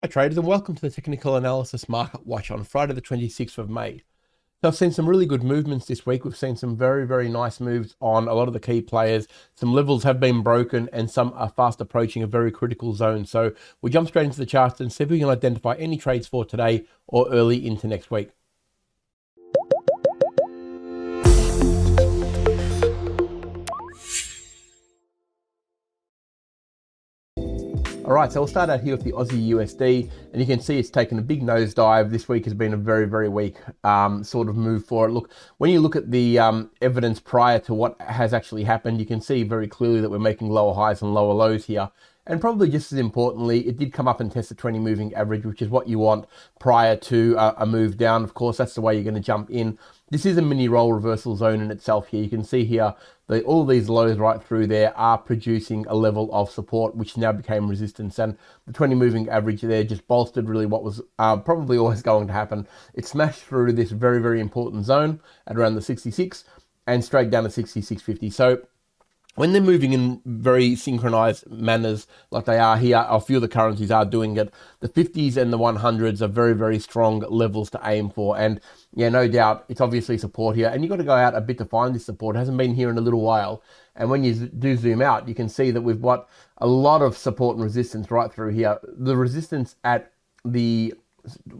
Hi traders, and welcome to the Technical Analysis Market Watch on Friday the 26th of May. So I've seen some really good movements this week. We've seen some very nice moves on a lot of the key players. Some levels have been broken and some are fast approaching a very critical zone. So we'll jump straight into the charts and see if we can identify any trades for today or early into next week. All right, so we'll start out here with the Aussie USD, and you can see it's taken a big nosedive. This week has been a very weak sort of move for it. Look, when you look at the evidence prior to what has actually happened, you can see very clearly that we're making lower highs and lower lows here. And probably just as importantly, it did come up and test the 20 moving average, which is what you want prior to a move down. Of course, that's the way you're going to jump in. This is a mini roll reversal zone in itself here. You can see here that all these lows right through there are producing a level of support, which now became resistance. And the 20 moving average there just bolstered really what was probably always going to happen. It smashed through this very important zone at around the 66 and straight down to 66.50. So when they're moving in very synchronized manners like they are here, a few of the currencies are doing it. The 50s and the 100s are very strong levels to aim for. And yeah, no doubt, it's obviously support here. And you've got to go out a bit to find this support. It hasn't been here in a little while. And when you do zoom out, you can see that we've got a lot of support and resistance right through here. The resistance at the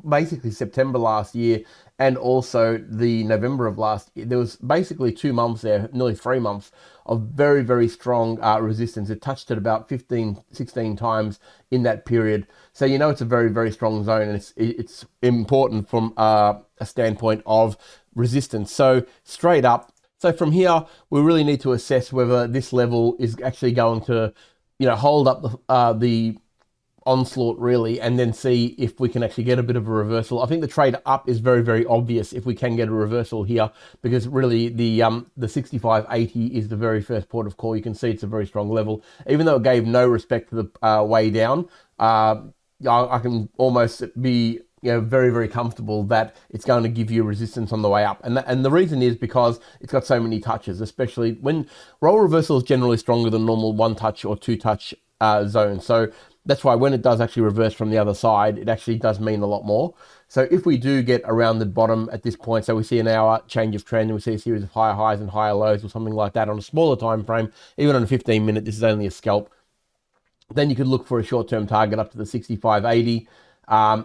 basically September last year and also the November of last year, there was basically 2 months there, nearly 3 months of very strong resistance. It touched it about 16 times in that period. So you know it's a very strong zone, and it's important from a standpoint of resistance. So straight up, so from here we really need to assess whether this level is actually going to, hold up the onslaught really, and then see if we can actually get a bit of a reversal. I think the trade up is very obvious if we can get a reversal here, because really the 65.80 is the very first port of call. You can see it's a very strong level, even though it gave no respect to the way down. I can almost be very comfortable that it's going to give you resistance on the way up, and the reason is because it's got so many touches, especially when roll reversal is generally stronger than normal 1-touch or 2-touch zone. So that's why when it does actually reverse from the other side, it actually does mean a lot more. So if we do get around the bottom at this point, so we see an hour change of trend and we see a series of higher highs and higher lows or something like that on a smaller time frame, even on a 15-minute, this is only a scalp, then you could look for a short-term target up to the 65.80,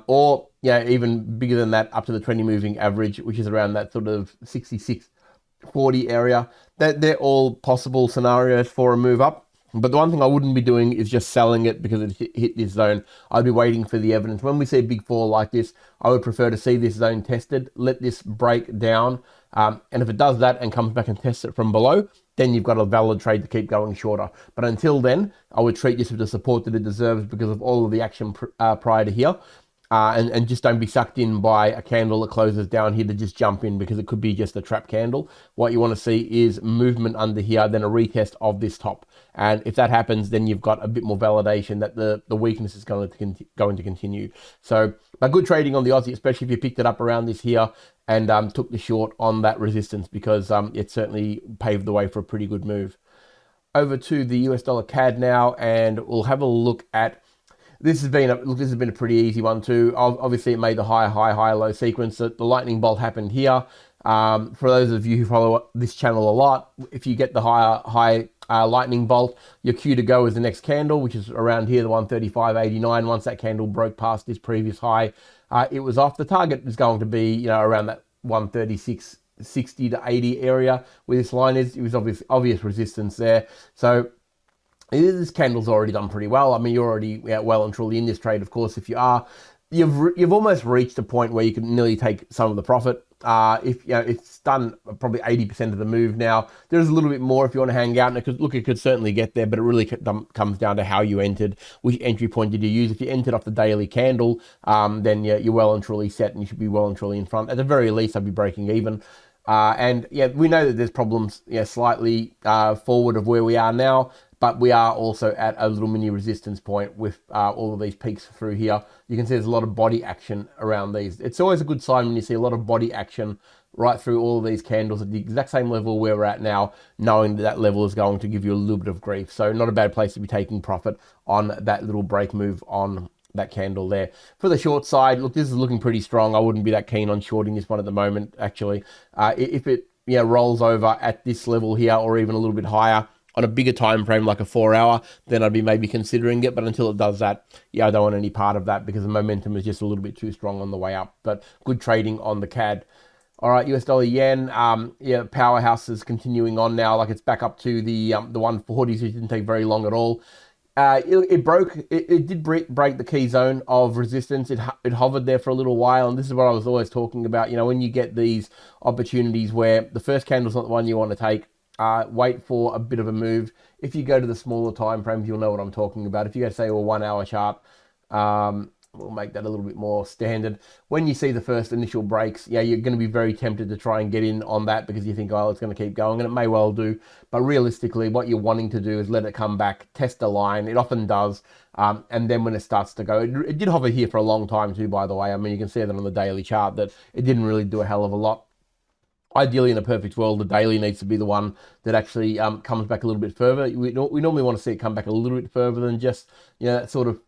or even bigger than that, up to the 20 moving average, which is around that sort of 66.40 area. They're all possible scenarios for a move up. But the one thing I wouldn't be doing is just selling it because it hit this zone. I'd be waiting for the evidence. When we see a big fall like this, I would prefer to see this zone tested, let this break down. And if it does that and comes back and tests it from below, then you've got a valid trade to keep going shorter. But until then, I would treat this with the support that it deserves because of all of the action prior to here. And just don't be sucked in by a candle that closes down here to just jump in, because it could be just a trap candle. What you want to see is movement under here, then a retest of this top. And if that happens, then you've got a bit more validation that the weakness is going to continue. So a good trading on the Aussie, especially if you picked it up around this here and took the short on that resistance, because it certainly paved the way for a pretty good move. Over to the US dollar CAD now, and we'll have a look at. This has been a pretty easy one too. Obviously, it made the high low sequence. The lightning bolt happened here. For those of you who follow this channel a lot, if you get the high lightning bolt, your cue to go is the next candle, which is around here, the 135.89. Once that candle broke past this previous high, it was off. The target is going to be around that 136.60 to 80 area where this line is. It was obvious resistance there. So this candle's already done pretty well. I mean, you're already well and truly in this trade. Of course, if you are, you've almost reached a point where you can nearly take some of the profit. If it's done probably 80% of the move now. There's a little bit more if you want to hang out, and it could certainly get there, but it really comes down to how you entered, which entry point did you use. If you entered off the daily candle, then you're well and truly set, and you should be well and truly in front. At the very least, I'd be breaking even. And we know that there's problems slightly forward of where we are now, but we are also at a little mini resistance point with all of these peaks through here. You can see there's a lot of body action around these. It's always a good sign when you see a lot of body action right through all of these candles at the exact same level where we're at now, knowing that level is going to give you a little bit of grief. So not a bad place to be taking profit on that little break move on that candle there. For the short side, look, this is looking pretty strong. I wouldn't be that keen on shorting this one at the moment, actually. If it rolls over at this level here or even a little bit higher on a bigger time frame like a 4 hour, then I'd be maybe considering it. But until it does that, I don't want any part of that because the momentum is just a little bit too strong on the way up. But good trading on the CAD. All right, US dollar yen, powerhouse is continuing on now. Like it's back up to the 140s. It didn't take very long at all. It did break the key zone of resistance. It hovered there for a little while, and this is what I was always talking about. When you get these opportunities where the first candle's not the one you want to take, wait for a bit of a move. If you go to the smaller time frames, you'll know what I'm talking about. If you go to say a 1 hour chart, we'll make that a little bit more standard. When you see the first initial breaks, you're going to be very tempted to try and get in on that because you think, oh, it's going to keep going, and it may well do. But realistically, what you're wanting to do is let it come back, test the line. It often does. And then when it starts to go, it did hover here for a long time too, by the way. I mean, you can see that on the daily chart that it didn't really do a hell of a lot. Ideally, in a perfect world, the daily needs to be the one that actually comes back a little bit further. We normally want to see it come back a little bit further than just, that sort of,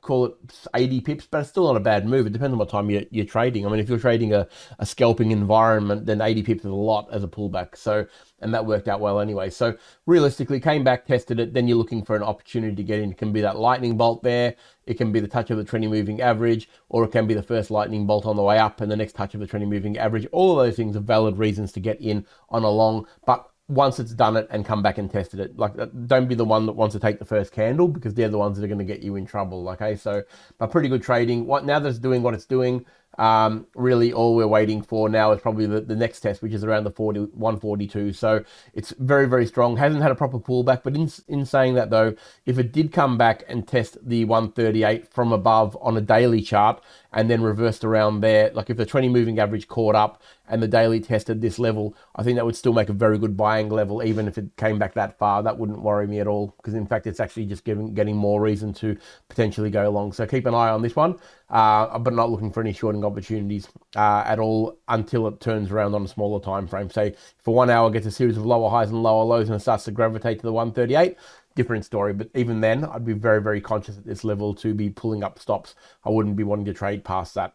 call it 80 pips, but it's still not a bad move. It depends on what time you're trading. I mean, if you're trading a scalping environment, then 80 pips is a lot as a pullback. So, and that worked out well anyway. So realistically, came back, tested it, then you're looking for an opportunity to get in. It can be that lightning bolt there. It can be the touch of the 20 moving average, or it can be the first lightning bolt on the way up and the next touch of the 20 moving average. All of those things are valid reasons to get in on a long, but once it's done it and come back and tested it, like, don't be the one that wants to take the first candle because they're the ones that are going to get you in trouble. Okay, so but pretty good trading. Now that it's doing what it's doing, really all we're waiting for now is probably the next test, which is around the 142. So it's very, very strong. Hasn't had a proper pullback, but in saying that though, if it did come back and test the 138 from above on a daily chart and then reversed around there, like if the 20 moving average caught up and the daily tested this level, I think that would still make a very good buying level. Even if it came back that far, that wouldn't worry me at all, because in fact it's actually just getting more reason to potentially go long. So keep an eye on this one, but not looking for any shorting opportunities at all until it turns around on a smaller time frame. Say for 1 hour gets a series of lower highs and lower lows and it starts to gravitate to the 138, different story. But even then, I'd be very, very conscious at this level to be pulling up stops. I wouldn't be wanting to trade past that.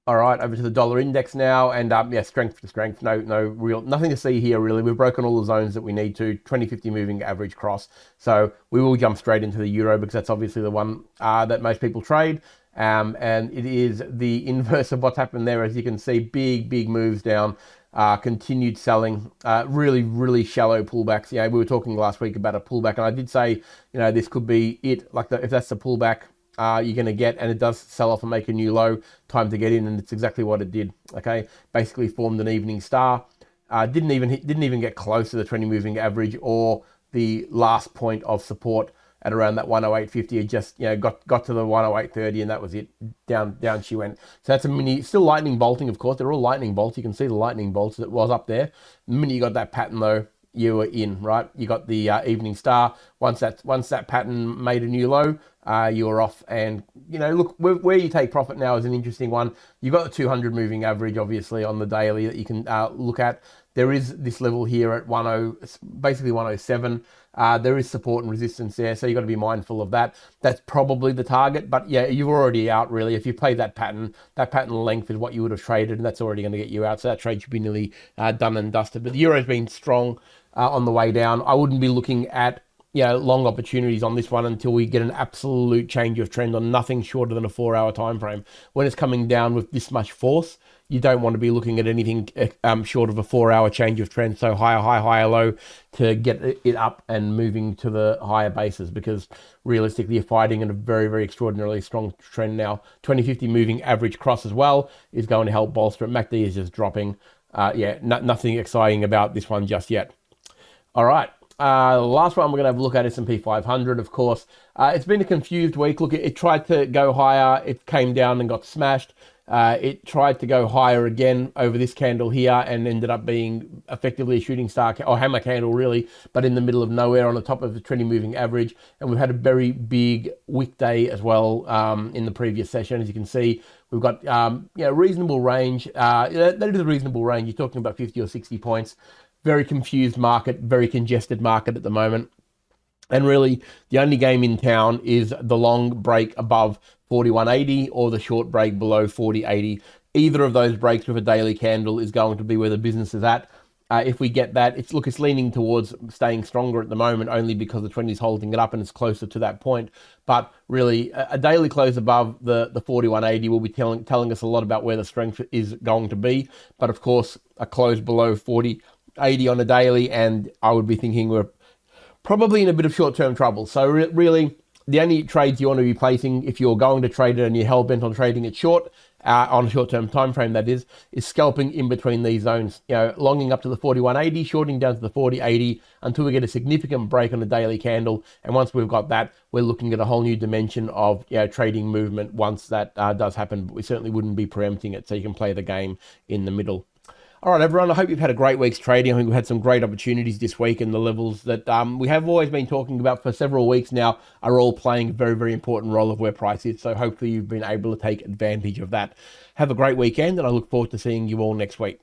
All right, over to the dollar index now, and strength to strength. Nothing to see here really. We've broken all the zones that we need to. 20-50 moving average cross. So we will jump straight into the euro because that's obviously the one that most people trade. And it is the inverse of what's happened there. As you can see, big moves down, continued selling, really, really shallow pullbacks. We were talking last week about a pullback, and I did say, this could be it. Like if that's the pullback you're going to get, and it does sell off and make a new low, time to get in, and it's exactly what it did. Okay, basically formed an evening star, didn't even get close to the 20 moving average or the last point of support at around that 108.50. It just got to the 108.30, and that was it. Down she went. So that's a mini, still lightning bolting, of course. They're all lightning bolts. You can see the lightning bolts that was up there. The minute you got that pattern though, you were in, right? You got the evening star. Once that pattern made a new low, you were off. And look, where you take profit now is an interesting one. You've got the 200 moving average, obviously, on the daily that you can look at. There is this level here at basically 107. There is support and resistance there, so you've got to be mindful of that. That's probably the target, but you're already out really. If you play that pattern length is what you would have traded, and that's already going to get you out. So that trade should be nearly done and dusted. But the euro's been strong on the way down. I wouldn't be looking at long opportunities on this one until we get an absolute change of trend on nothing shorter than a 4 hour time frame. When it's coming down with this much force, you don't want to be looking at anything short of a 4 hour change of trend. So higher high, higher low to get it up and moving to the higher bases, because realistically you're fighting in a very, very extraordinarily strong trend now. 20-50 moving average cross as well is going to help bolster it. MACD is just dropping. Nothing exciting about this one just yet. All right. Last one we're going to have a look at S&P 500, of course. It's been a confused week. Look, it tried to go higher. It came down and got smashed. It tried to go higher again over this candle here and ended up being effectively a shooting star or hammer candle really, but in the middle of nowhere on the top of the 20 moving average. And we've had a very big wick day as well in the previous session. As you can see, we've got reasonable range. That is a reasonable range. You're talking about 50 or 60 points. Very confused market, very congested market at the moment. And really, the only game in town is the long break above 41.80 or the short break below 40.80. Either of those breaks with a daily candle is going to be where the business is at. If we get that, it's leaning towards staying stronger at the moment, only because the 20 is holding it up and it's closer to that point. But really, a daily close above the 41.80 will be telling us a lot about where the strength is going to be. But of course, a close below 40.80 on a daily, and I would be thinking we're probably in a bit of short-term trouble. So really, the only trades you want to be placing, if you're going to trade it and you're hell-bent on trading it short, on a short-term time frame, that is scalping in between these zones. Longing up to the 41.80, shorting down to the 40.80 until we get a significant break on the daily candle. And once we've got that, we're looking at a whole new dimension of trading movement once that does happen. But we certainly wouldn't be preempting it, so you can play the game in the middle. All right, everyone, I hope you've had a great week's trading. I think we've had some great opportunities this week, and the levels that we have always been talking about for several weeks now are all playing a very, very important role of where price is. So hopefully you've been able to take advantage of that. Have a great weekend, and I look forward to seeing you all next week.